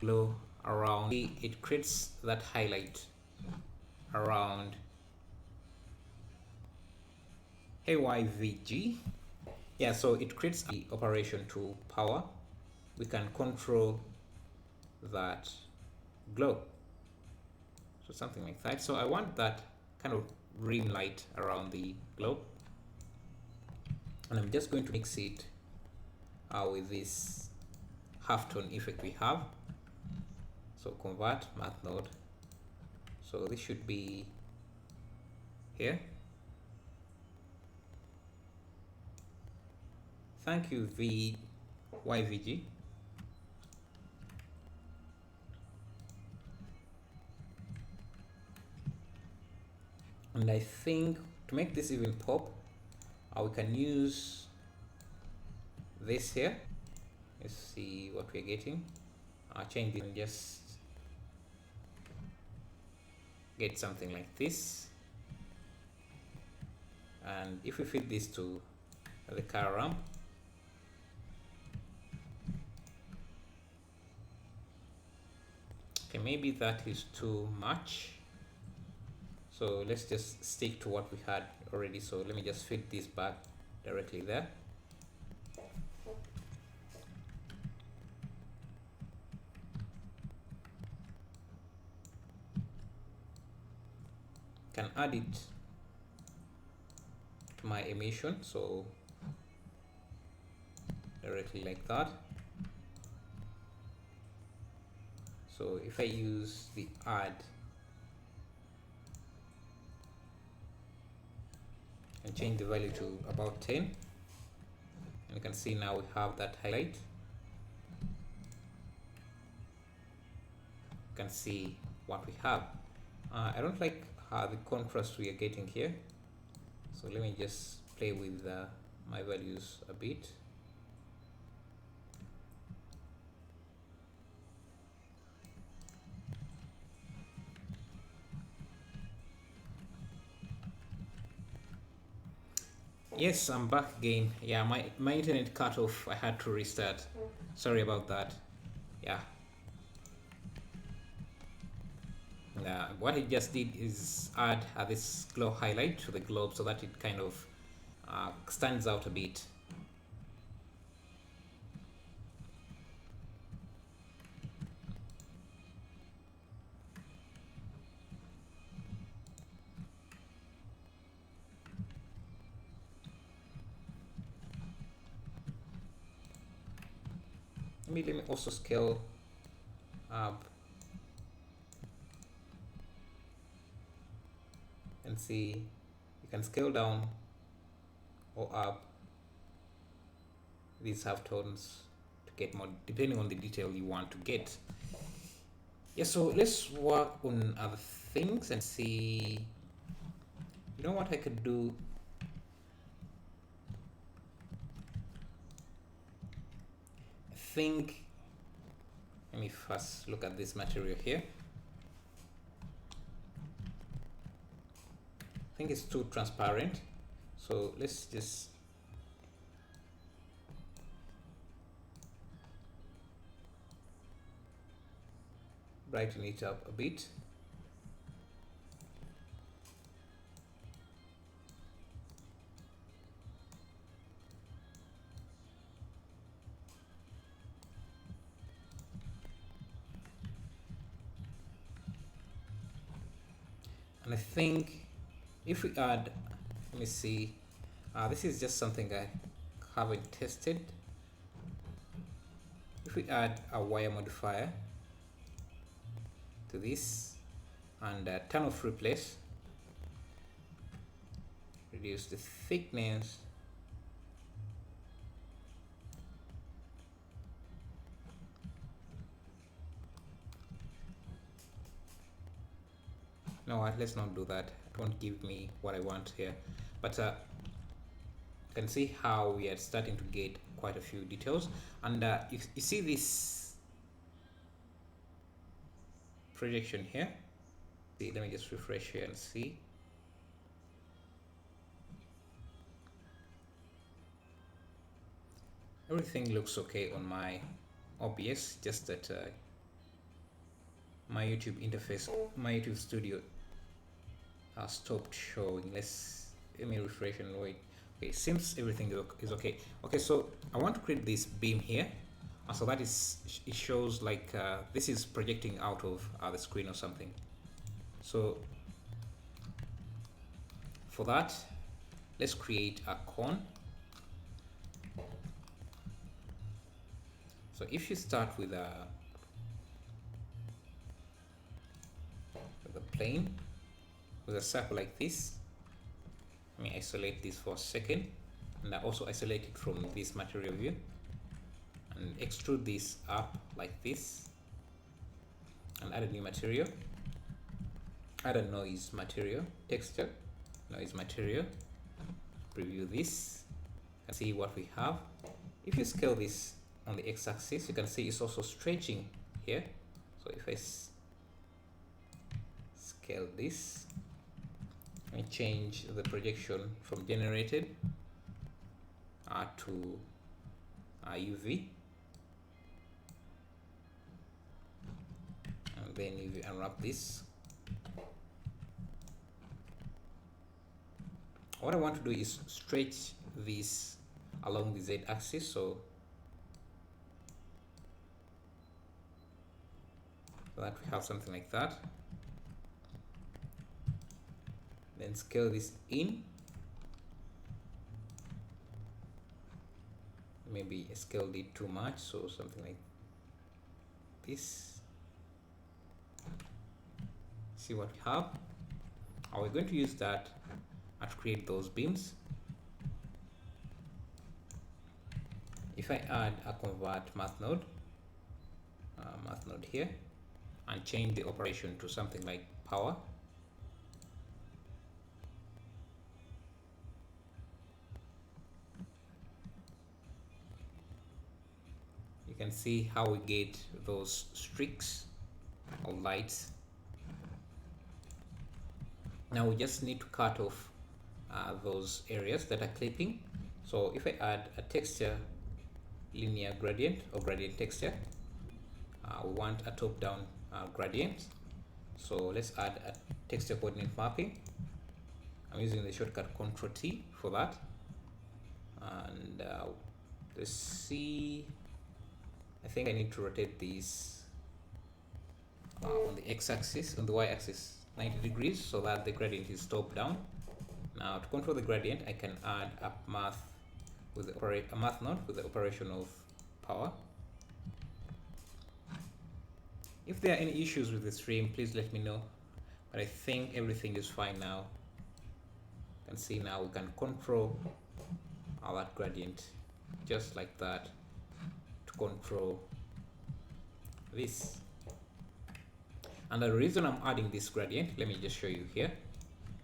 glow around. It creates that highlight around AYVG. Yeah, so it creates the operation to power. We can control that glow, so something like that. So I want that kind of rim light around the globe, and I'm just going to mix it with this halftone effect we have. So convert math node, so this should be here. Thank you YVG. And I think to make this even pop, we can use this here. Let's see what we're getting. Change it and just get something like this. And if we feed this to the car ramp, okay, maybe that is too much. So let's just stick to what we had already. So let me just feed this back directly there. Can add it to my emission, so directly like that. So if I use the add and change the value to about 10, and you can see now we have that highlight. You can see what we have. I don't like the contrast we are getting here, so let me just play with my values a bit. Yes, I'm back again. Yeah, my internet cut off. I had to restart. Sorry about that. Yeah. What it just did is add this glow highlight to the globe so that it kind of stands out a bit. Let me also scale up and see. You can scale down or up these halftones to get more, depending on the detail you want to get. Yeah, so let's work on other things and see. You know what I could do? I think, let me first look at this material here. I think it's too transparent, so let's just brighten it up a bit. And I think if we add, let me see, this is just something I haven't tested. If we add a wire modifier to this and turn off replace, reduce the thickness, no, let's not do that. It won't give me what I want here, but you can see how we are starting to get quite a few details. And you see this projection here. See, let me just refresh here and see. Everything looks okay on my OBS, just that my YouTube interface, my YouTube studio stopped showing. Let me refresh and wait. Okay, seems everything is okay. Okay, so I want to create this beam here, so that is, it shows like this is projecting out of the screen or something. So for that, let's create a cone. So if you start with a plane with a circle like this, let me isolate this for a second, and I also isolate it from this material view and extrude this up like this, and add a new material, add a noise material, texture, noise material, preview this and see what we have. If you scale this on the x-axis, you can see it's also stretching here. So if I scale this and change the projection from generated to UV, and then if you unwrap this, what I want to do is stretch this along the z-axis, so that we have something like that. Then scale this in, maybe I scaled it too much, so something like this. See what we have. We're going to use that to create those beams. If I add a convert math node here, and change the operation to something like power, you can see how we get those streaks of lights. Now we just need to cut off those areas that are clipping. So if I add a texture linear gradient or gradient texture, we want a top-down gradient. So let's add a texture coordinate mapping. I'm using the shortcut Ctrl T for that. And let's see, I think I need to rotate these on the x-axis, on the y-axis 90 degrees, so that the gradient is top-down. Now to control the gradient, I can add a math with a math node with the operation of power. If there are any issues with the stream, please let me know, but I think everything is fine now. You can see now we can control our gradient just like that to control this. And the reason I'm adding this gradient, let me just show you here.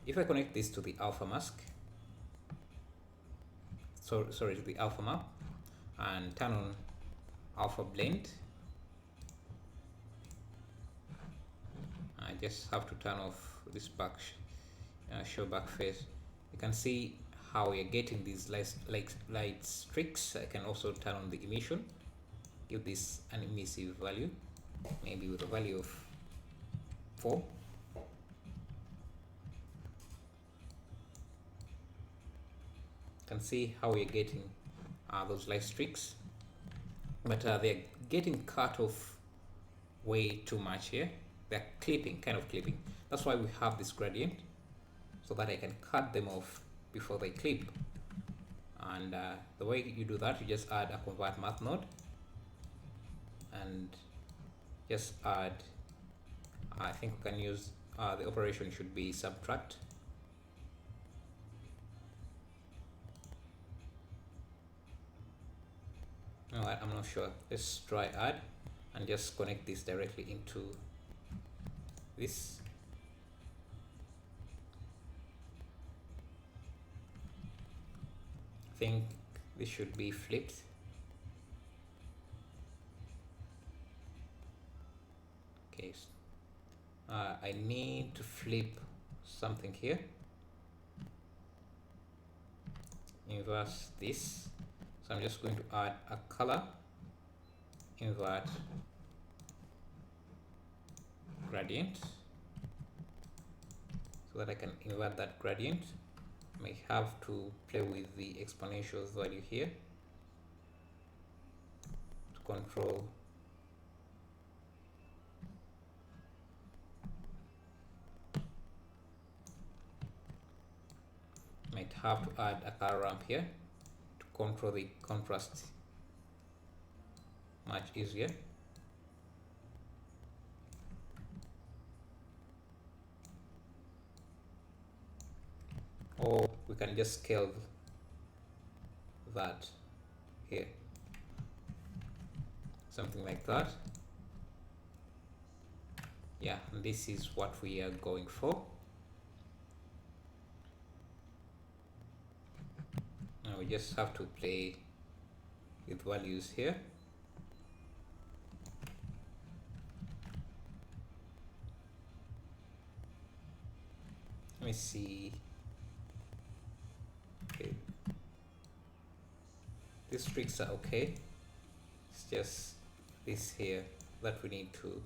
If I connect this to the alpha mask, to the alpha map, and turn on alpha blend, I just have to turn off this back show back face. You can see how we are getting these light streaks. I can also turn on the emission, give this an emissive value, maybe with a value of 4. Can see how we're getting those light streaks, but they're getting cut off way too much here. They're clipping, kind of clipping. That's why we have this gradient, so that I can cut them off before they clip. And the way you do that, you just add a convert math node and just add, I think we can use the operation should be subtract. No, I'm not sure. Let's try add and just connect this directly into this. I think this should be flipped. Okay, I need to flip something here. Inverse this. So I'm just going to add a color, invert gradient so that I can invert that gradient. I may have to play with the exponential value here to control might have to add a color ramp here to control the contrast much easier. Or we can just scale that here, something like that. Yeah, and this is what we are going for. Now we just have to play with values here. Let me see. Okay, these tricks are okay. It's just this here that we need to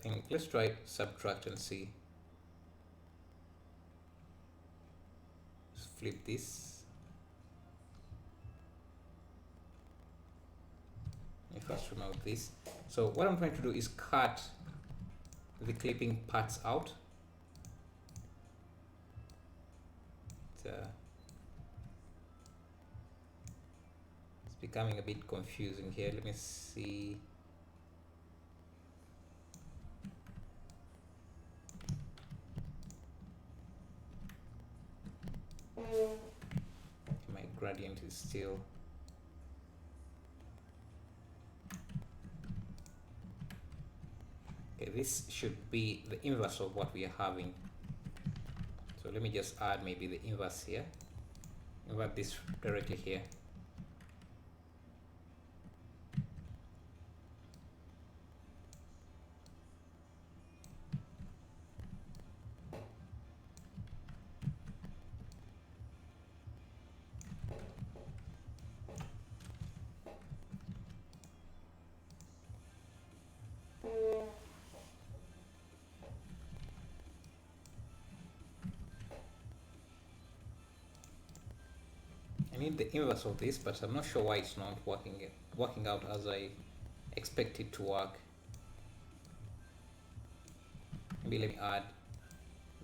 think. Let's try subtract and see. Let's flip this. Let me first remove this. So what I'm trying to do is cut the clipping parts out. It's becoming a bit confusing here. Let me see. My gradient is still okay. This should be the inverse of what we are having. So let me just add maybe the inverse here. Invert this directly here. I need the inverse of this, but I'm not sure why it's not working out as I expect it to work. Maybe let me add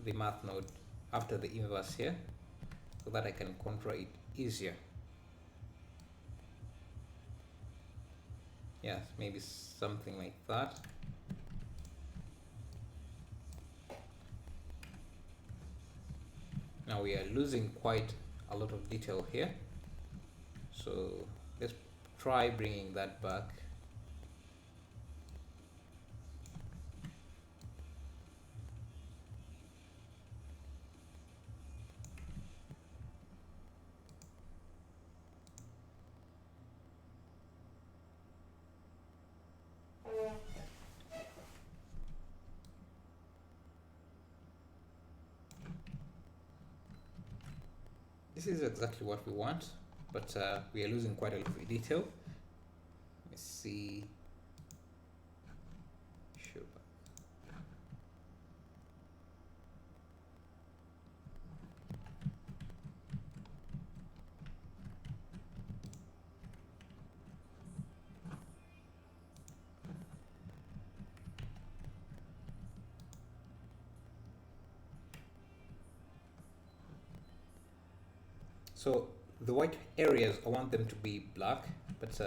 the math node after the inverse here so that I can control it easier. Yes, maybe something like that. Now we are losing quite a lot of detail here, so let's try bringing that back. This is exactly what we want, but we are losing quite a lot of detail. Let me see. Sure. So the white areas, I want them to be black, but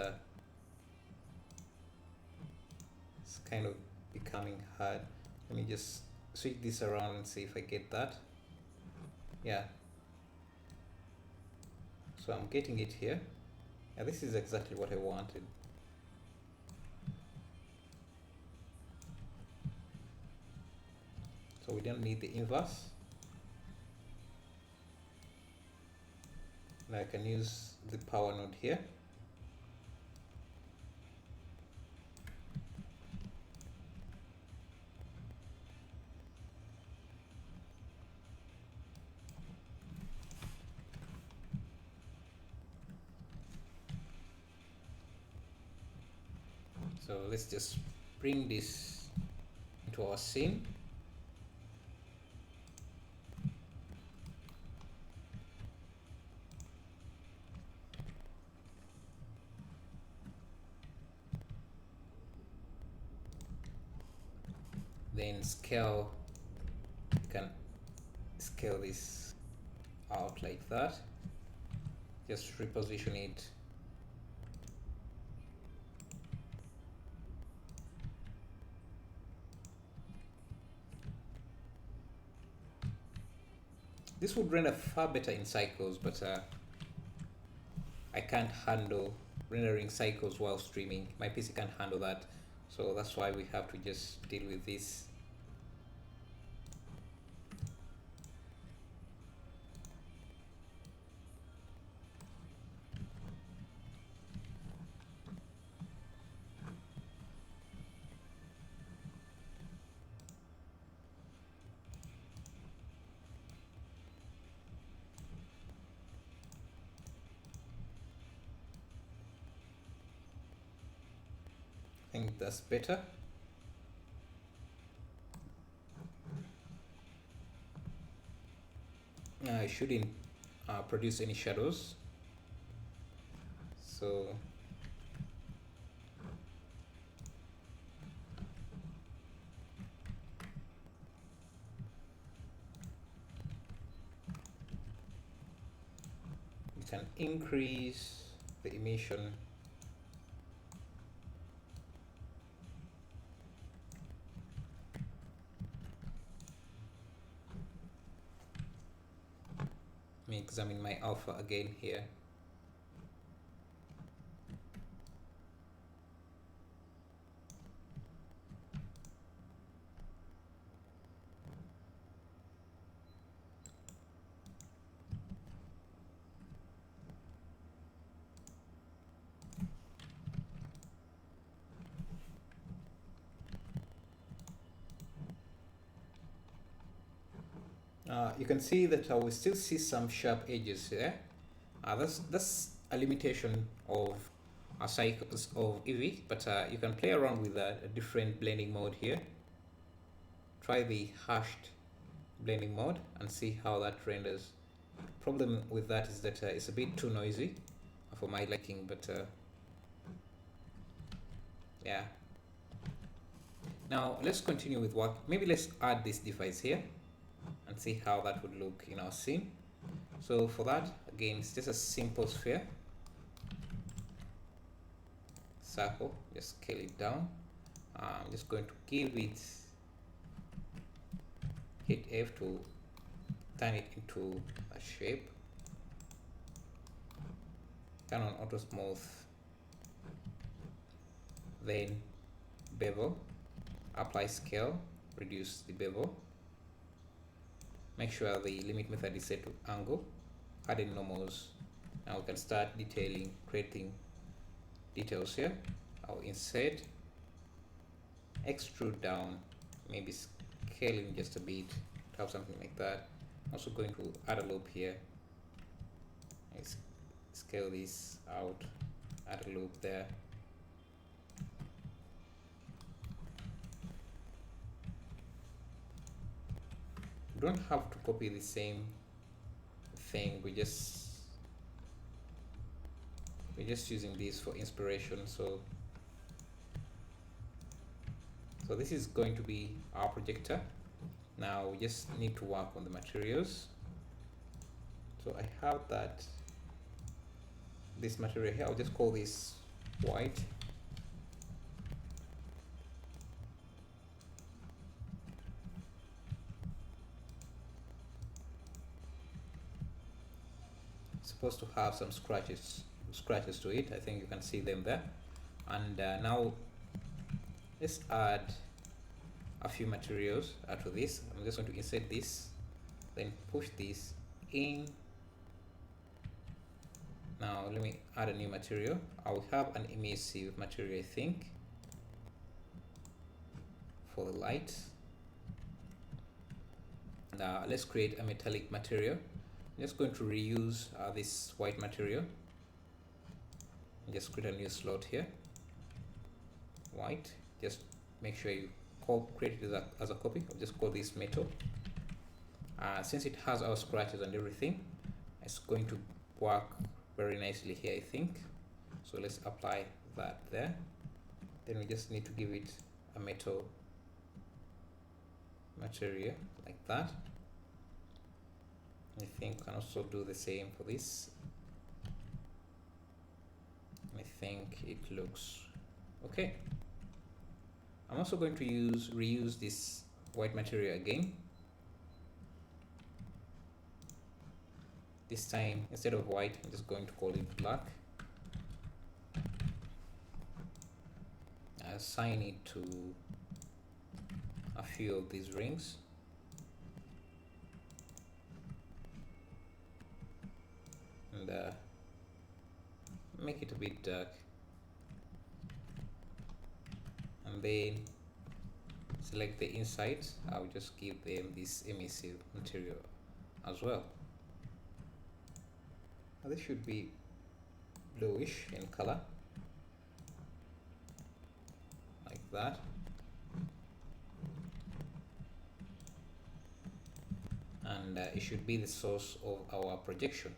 it's kind of becoming hard. Let me just switch this around and see if I get that. Yeah. So I'm getting it here. Yeah, this is exactly what I wanted. So we don't need the inverse. Now I can use the power node here. So let's just bring this into our scene. Then scale, you can scale this out like that. Just reposition it. This would render far better in cycles, but I can't handle rendering cycles while streaming. My PC can't handle that, so that's why we have to just deal with this. I think that's better. I shouldn't produce any shadows, so we can increase the emission. Let me examine my alpha again here. You can see that we still see some sharp edges here. That's a limitation of cycles of Eevee, but you can play around with a different blending mode here. Try the hashed blending mode and see how that renders. Problem with that is that it's a bit too noisy for my liking, but yeah. Now let's continue with work. Maybe let's add this device here and see how that would look in our scene. So for that, again, it's just a simple sphere. Circle, just scale it down. I'm just going to give it, hit F to turn it into a shape. Turn on auto smooth. Then bevel, apply scale, reduce the bevel. Make sure the limit method is set to angle, add in normals. Now we can start detailing, creating details here. I'll insert, extrude down, maybe scaling just a bit to have something like that. I'm also going to add a loop here. Let's scale this out, add a loop there. We don't have to copy the same thing, we're just using this for inspiration. So this is going to be our projector. Now we just need to work on the materials. So I have this material here. I'll just call this white. It's supposed to have some scratches to it. I think you can see them there. And now let's add a few materials to this. I'm just going to insert this, then push this in. Now let me add a new material. I will have an emissive material, I think, for the light. Now let's create a metallic material. I'm just going to reuse this white material. Just create a new slot here. white. Just make sure you create it as a copy. I'll just call this metal. Since it has our scratches and everything, it's going to work very nicely here, I think. So let's apply that there. Then we just need to give it a metal material like that. I think we can also do the same for this. I think it looks okay. I'm also going to reuse this white material again. This time, instead of white, I'm just going to call it black. Assign it to a few of these rings. And make it a bit dark. And then select the insides. I'll just give them this emissive material as well. Now this should be bluish in color, like that. And it should be the source of our projection.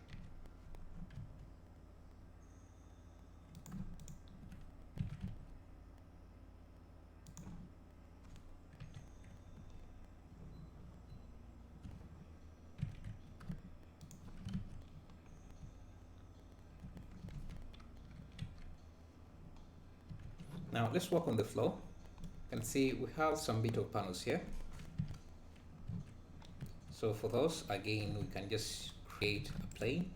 Now let's work on the floor. You can see we have some bit of panels here. So for those, again, we can just create a plane.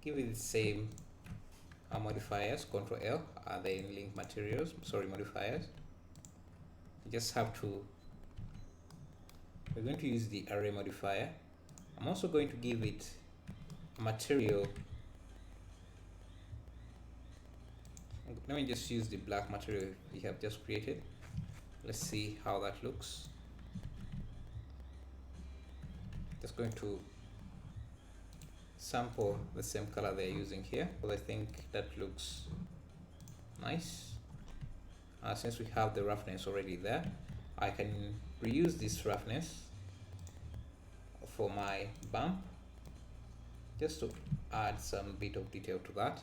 Give it the same modifiers, Ctrl L, then link materials, modifiers. You just have to, we're going to use the array modifier. I'm also going to give it a material. Let me just use the black material we have just created. Let's see how that looks. Just going to sample the same color they're using here, but I think that looks nice. Since we have the roughness already there, I can reuse this roughness for my bump, just to add some bit of detail to that.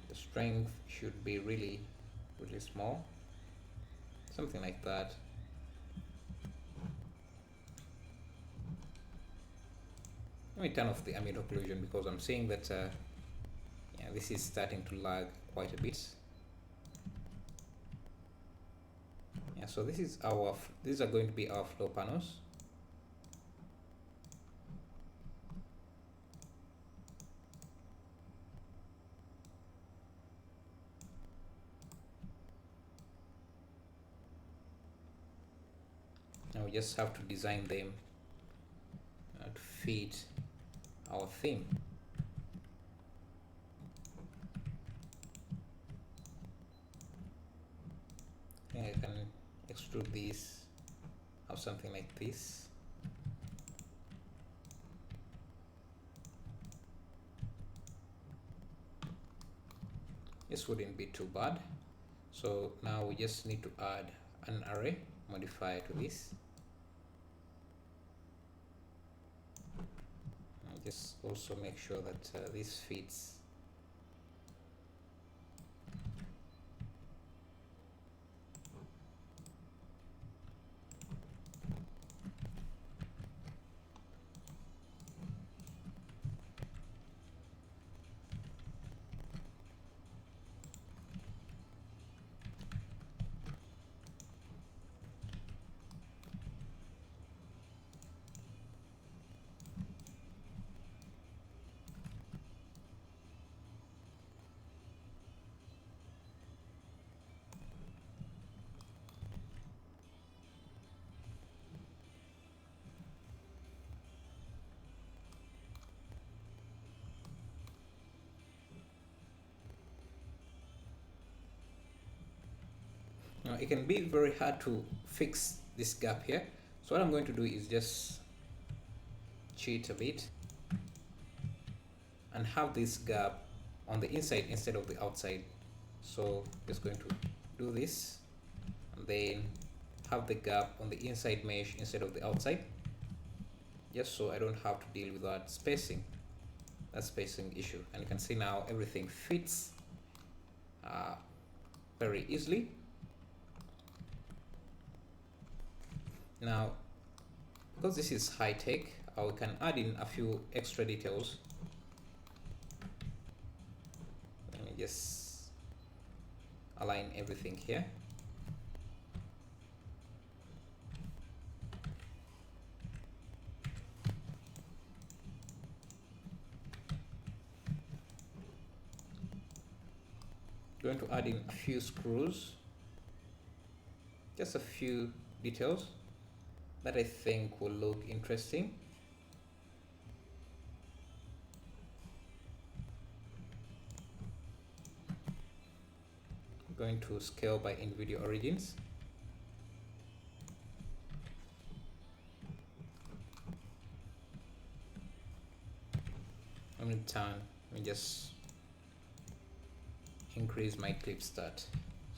The strength should be really small, something like that. Let me turn off the ambient occlusion because I'm seeing that yeah, this is starting to lag quite a bit. Yeah, so this is our, these are going to be our floor panels. Now we just have to design them to fit our theme. I think I can extrude this, have something like this. This wouldn't be too bad. So now we just need to add an array modifier to this. I'll just also make sure that this fits. Now it can be very hard to fix this gap here. So what I'm going to do is just cheat a bit and have this gap on the inside instead of the outside. So just going to do this and then have the gap on the inside mesh instead of the outside, just so I don't have to deal with that spacing issue. And you can see now everything fits very easily. Now, because this is high tech, we can add in a few extra details. Let me just align everything here. Going to add in a few screws, just a few details that I think will look interesting. I'm going to scale by NVIDIA Origins. I'm going to let me just increase my clip start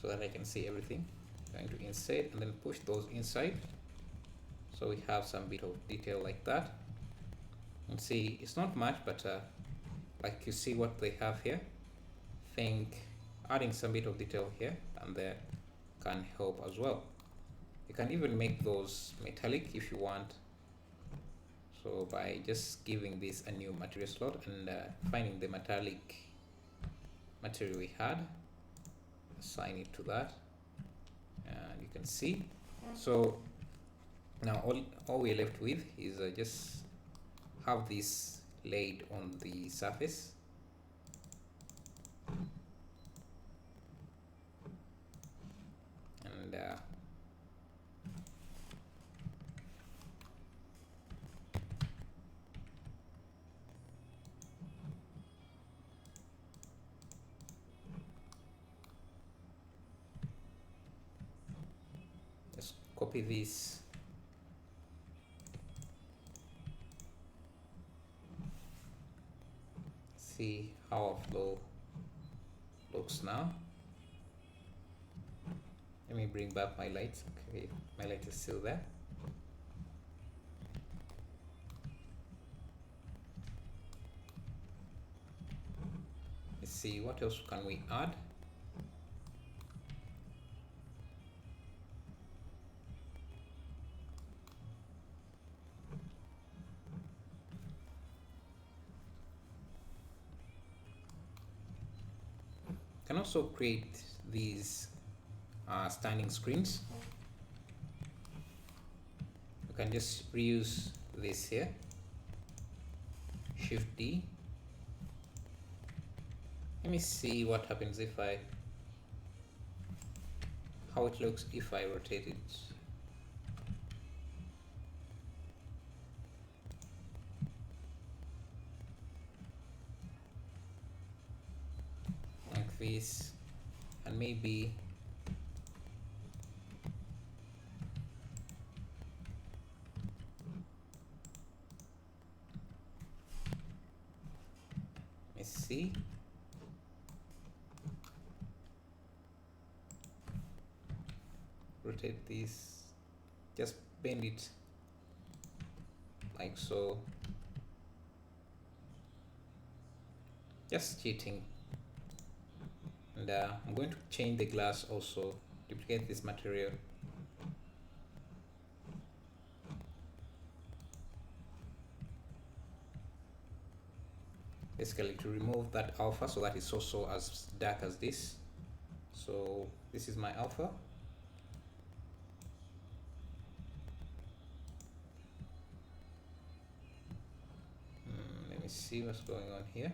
so that I can see everything. Going to insert and then push those inside, so we have some bit of detail like that. And see, it's not much, but like you see what they have here. Think adding some bit of detail here and there can help as well. You can even make those metallic if you want, so by just giving this a new material slot and finding the metallic material we had, assign it to that, and you can see. So now all we're left with is just have this laid on the surface. And just copy this. See how our flow looks now. Let me bring back my lights. Okay, my light is still there. Let's see, what else can we add? Can also create these standing screens. You can just reuse this here. Shift D. Let me see what happens if how it looks if I rotate it. Like this, and maybe let's see. Rotate this, just bend it like so. Just cheating. And I'm going to change the glass also, duplicate this material. Basically to remove that alpha so that it's also as dark as this. So this is my alpha. Let me see what's going on here.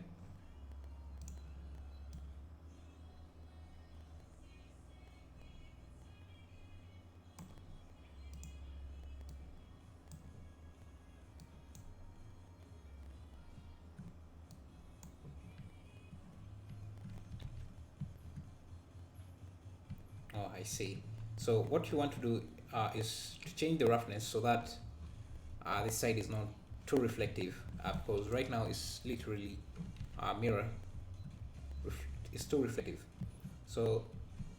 Oh, I see. So what you want to do is to change the roughness so that this side is not too reflective, because right now it's literally mirror is too reflective. So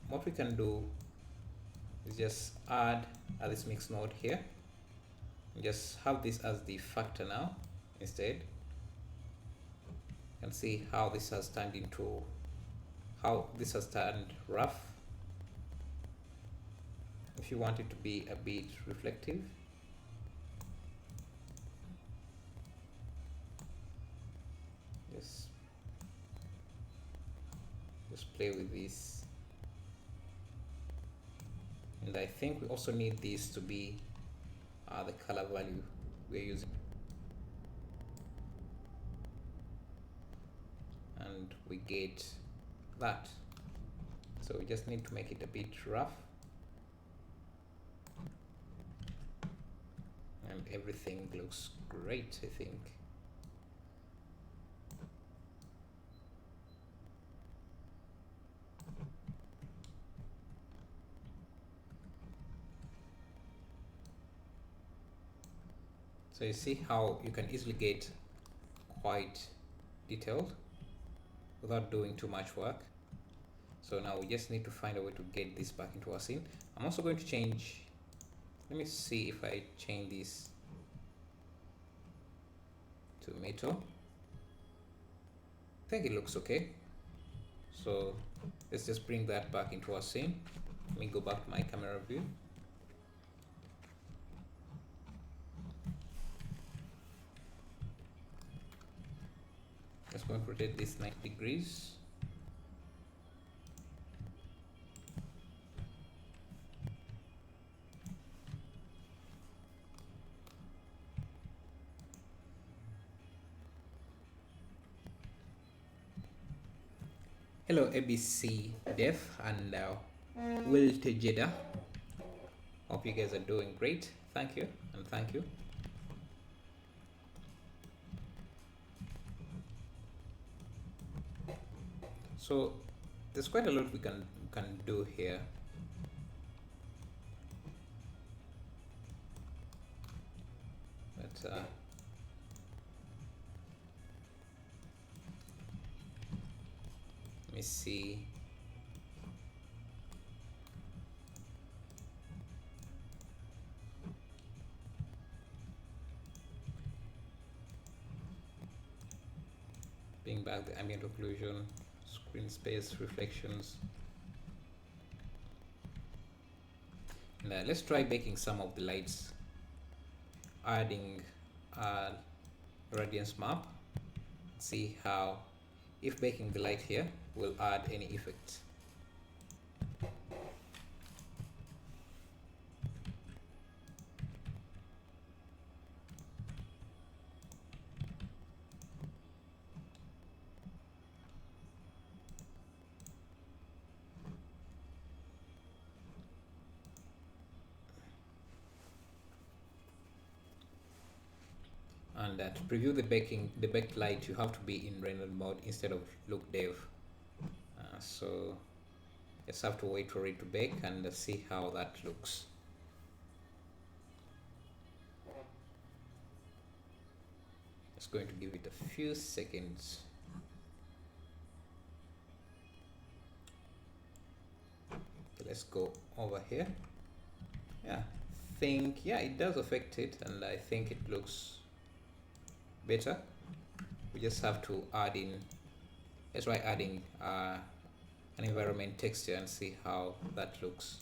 what we can do is just add this mix node here, and just have this as the factor now instead. You can see how this has turned rough. If you want it to be a bit reflective, just play with this. And I think we also need this to be the color value we're using, and we get that. So we just need to make it a bit rough, and everything looks great, I think. So you see how you can easily get quite detailed without doing too much work. So now we just need to find a way to get this back into our scene. I'm also going to change, let me see if I change this to metal. I think it looks okay. So let's just bring that back into our scene. Let me go back to my camera view. Just going to rotate this 90 degrees. Hello ABC Dev and Will Tejeda. Hope you guys are doing great. Thank you and thank you. So there's quite a lot we can do here. But let me see. Bring back the ambient occlusion, screen space, reflections. And let's try baking some of the lights, adding a radiance map. See how, if baking the light here will add any effect. And to preview the baked light, you have to be in render mode instead of look dev. So just have to wait for it to bake and see how that looks. Just going to give it a few seconds. Okay, let's go over here. Yeah, it does affect it, and I think it looks better. We just have to add in, let's try adding an environment texture and see how that looks.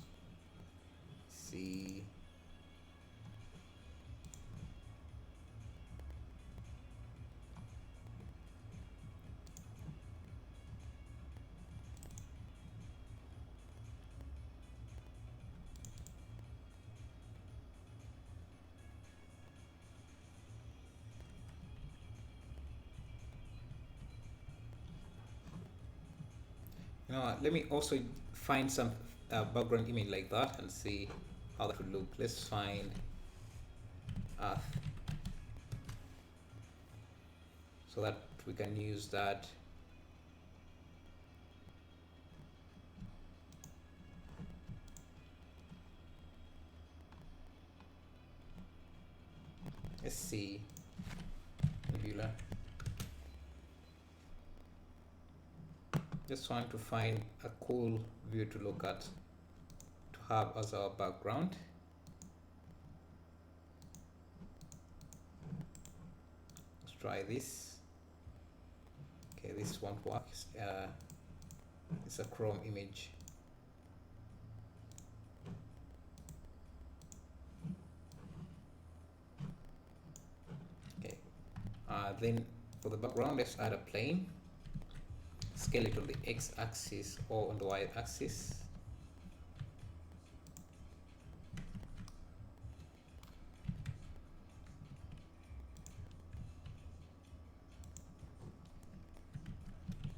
See, let me also find some background image like that and see how that would look. Let's find Earth so that we can use that. Let's see, nebula. Just want to find a cool view to look at, to have as our background. Let's try this. Okay, this won't work. It's a Chrome image. Okay, then for the background, let's add a plane. Scale it on the x-axis or on the y-axis.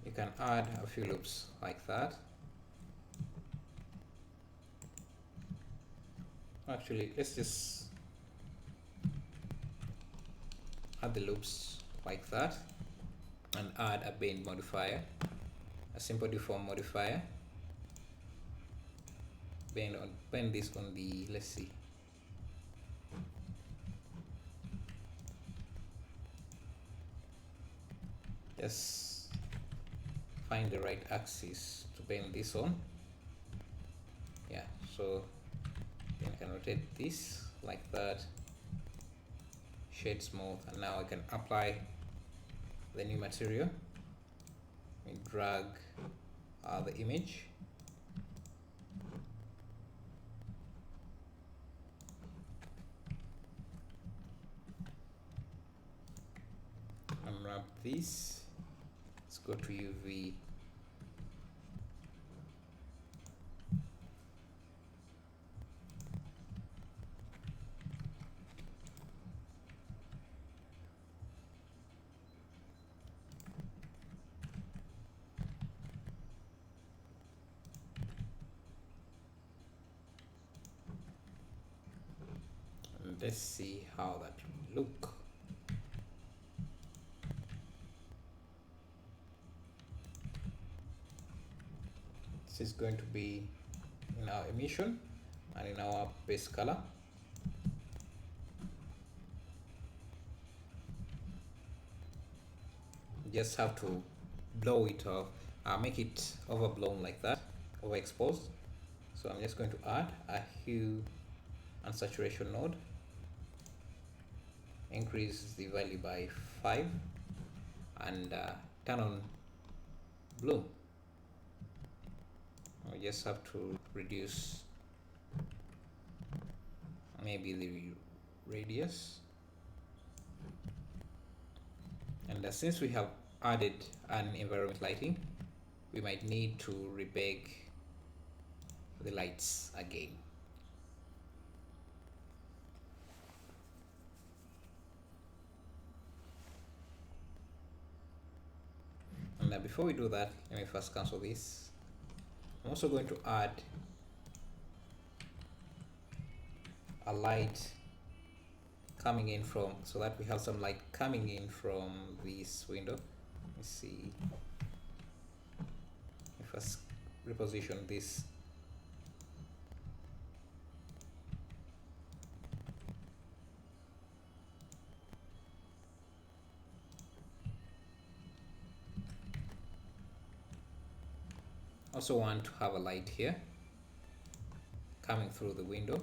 You can add a few loops like that. Actually, let's just add the loops like that and add a bend modifier, a simple deform modifier. Bend this on the, let's see, just find the right axis to bend this on. Yeah, so then I can rotate this like that, shade smooth, and now I can apply the new material. We drag the image, unwrap this. Let's go to UV. Let's see how that look. This is going to be in our emission and in our base color. You just have to blow it off, make it overblown like that, overexposed. So I'm just going to add a hue and saturation node, increase the value by 5, and turn on bloom. We just have to reduce maybe the radius, and since we have added an environment lighting, we might need to rebake the lights again. And before we do that, let me first cancel this. I'm also going to add a light coming in from, so that we have some light coming in from this window. Let's see if I reposition this. Also want to have a light here coming through the window.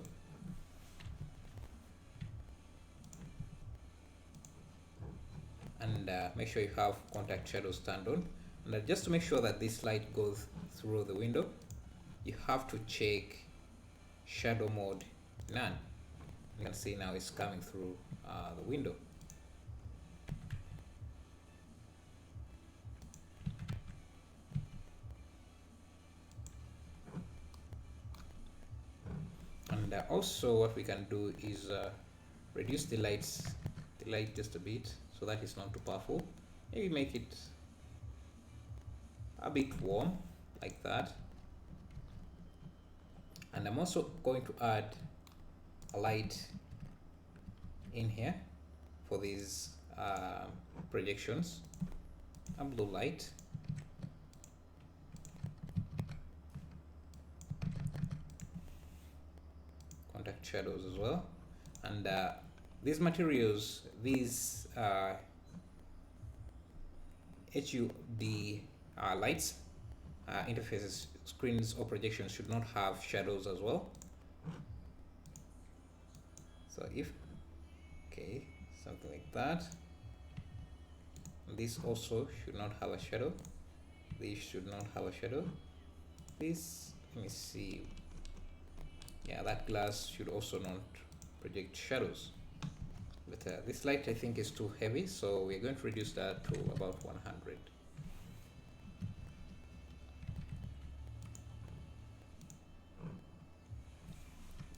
And make sure you have contact shadows turned on. And just to make sure that this light goes through the window, you have to check shadow mode none. You can see now it's coming through the window. And also what we can do is reduce the light just a bit, so that it's not too powerful. Maybe make it a bit warm like that. And I'm also going to add a light in here for these projections, a blue light. Contact shadows as well. And these materials, these HUD lights, interfaces, screens or projections should not have shadows as well. So if, okay, something like that. This also should not have a shadow. This should not have a shadow. This, let me see. Yeah, that glass should also not project shadows. But this light I think is too heavy, so we're going to reduce that to about 100.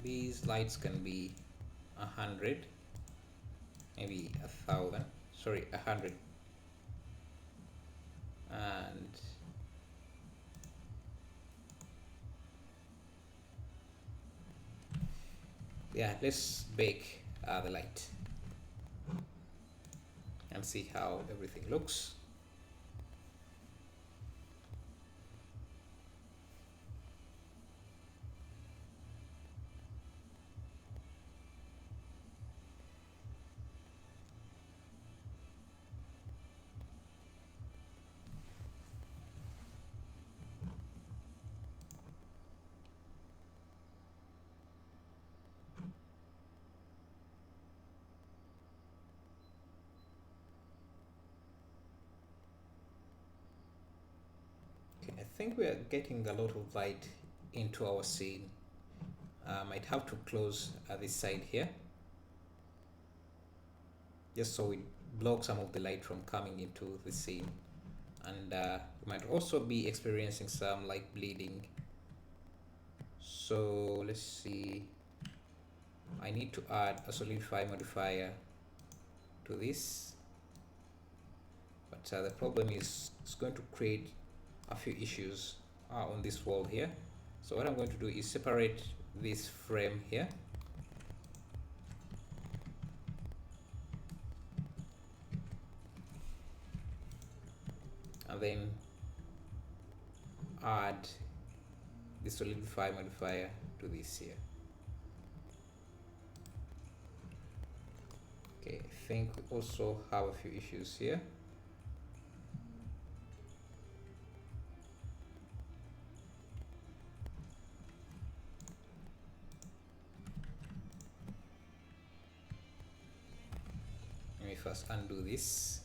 These lights can be 100, maybe 1,000, sorry, 100. And yeah, let's bake the light and see how everything looks. I think we are getting a lot of light into our scene. Might have to close this side here, just so we block some of the light from coming into the scene. And we might also be experiencing some light bleeding. So let's see. I need to add a solidify modifier to this, but the problem is it's going to create a few issues on this wall here. So what I'm going to do is separate this frame here, and then add the solidify modifier to this here. Okay, I think we also have a few issues here. Let me first undo this.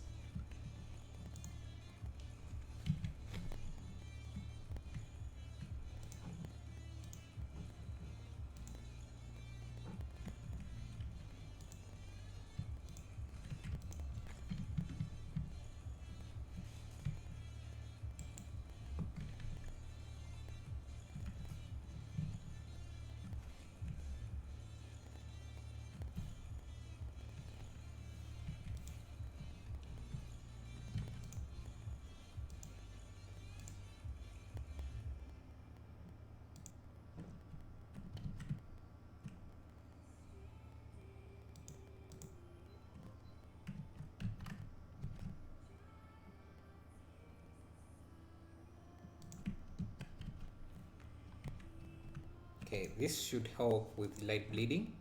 Okay, this should help with light bleeding,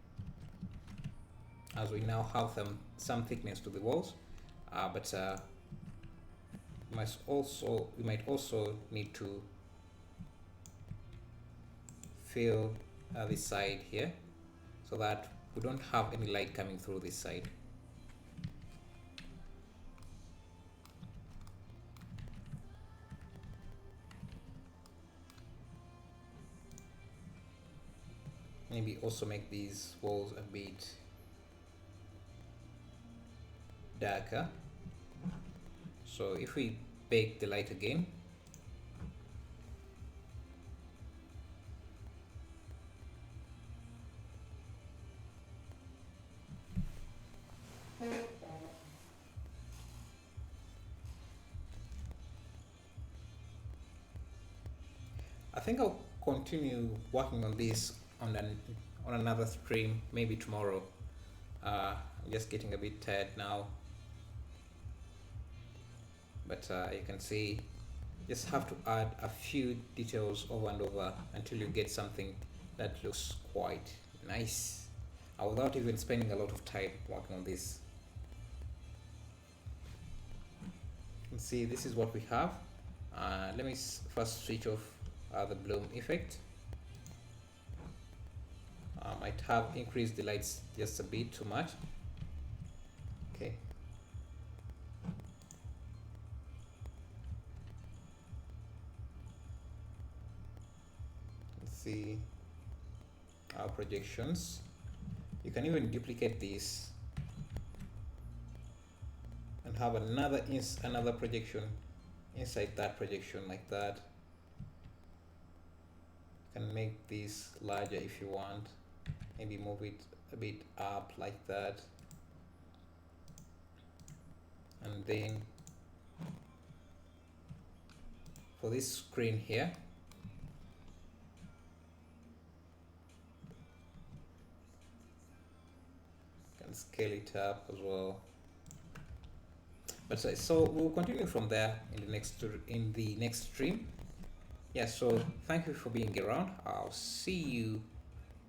as we now have some thickness to the walls, but we might also need to fill this side here so that we don't have any light coming through this side. Maybe also make these walls a bit darker. So if we bake the light again, I think I'll continue working on this on another stream, maybe tomorrow. I'm just getting a bit tired now, but you can see, just have to add a few details over and over until you get something that looks quite nice, without even spending a lot of time working on this. You can see this is what we have. Let me first switch off the bloom effect. Might have increased the lights just a bit too much. Okay. Let's see our projections. You can even duplicate this and have another projection inside that projection like that. You can make this larger if you want. Maybe move it a bit up like that. And then for this screen here, you can scale it up as well. But so we'll continue from there in the next stream. Yeah, so thank you for being around. I'll see you